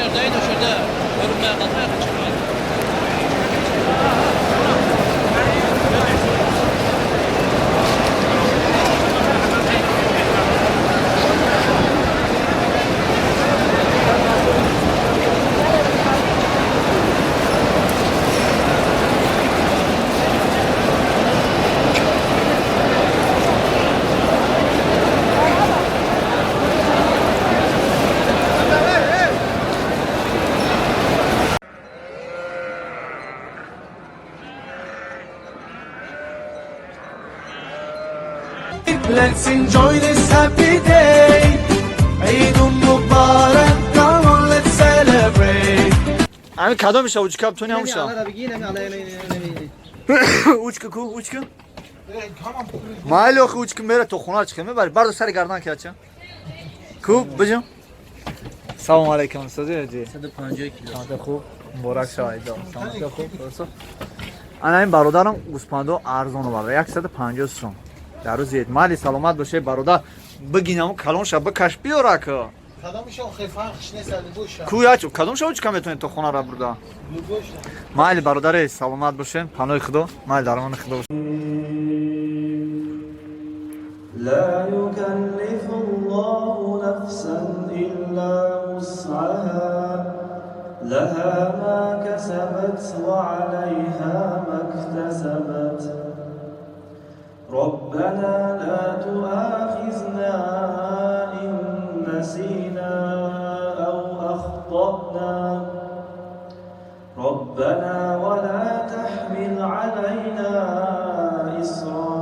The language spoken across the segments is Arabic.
dışarıdaydı, şurada görünmeye kalmaya kaçırmayın. Let's enjoy this happy day. Eid Mubarak, come on, let's celebrate. Ami kado میشه اوچ کپ تو نمیشه Ala bigi yine mi ala yine اوچ کو اوچ کو مالو اوچ کو میره تو خونه چخه میبری برو سر گردن که چه کو بجم سلام علیکم استاد جی 150 kilo. سلامت خوب مبارک شه ایدا سلامت خوب درست انا این برادرم گوسپندو ارزون برای 150 سوم در روز عید مالی سلامت باشه برادر بگینم کلون شب کش بیاره که Kadamışa o xefan xişne sərdi bu işə. کو یا چو کدوم شو چکم میتونید تو خونه را بردا مالی برادر سلامت باشین پناه خدا مالی درمان خدا باشه لا يكلف الله نفسا إلا وسعها لها ما كسبت وعليها ما اكتسبت ربنا لا تؤاخذنا إن نسينا أو أخطأنا ربنا ولا تحمل علينا إصرا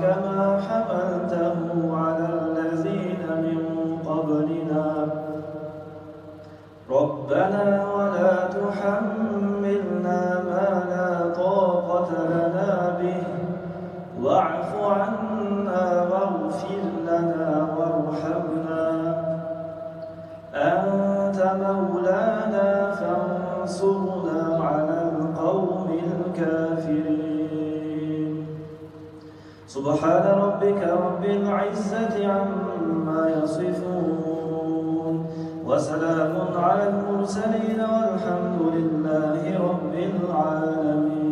كما حملته على الذين من قبلنا ربنا ولا تحملنا ما لا طاقة لنا به واعف عنا واغفر لنا وارحمنا أنت مولانا فانصرنا على القوم الكافرين سبحان ربك رب العزة عما يصفون وسلام على المرسلين والحمد لله رب العالمين.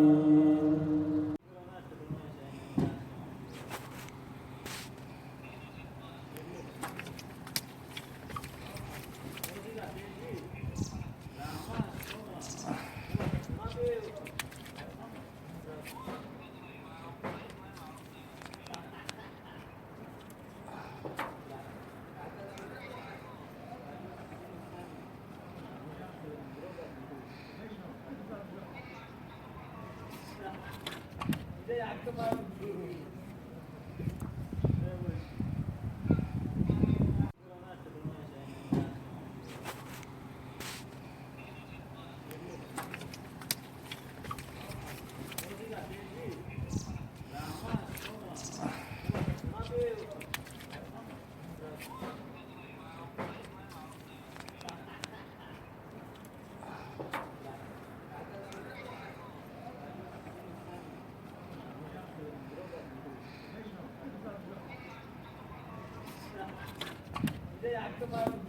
Aklıma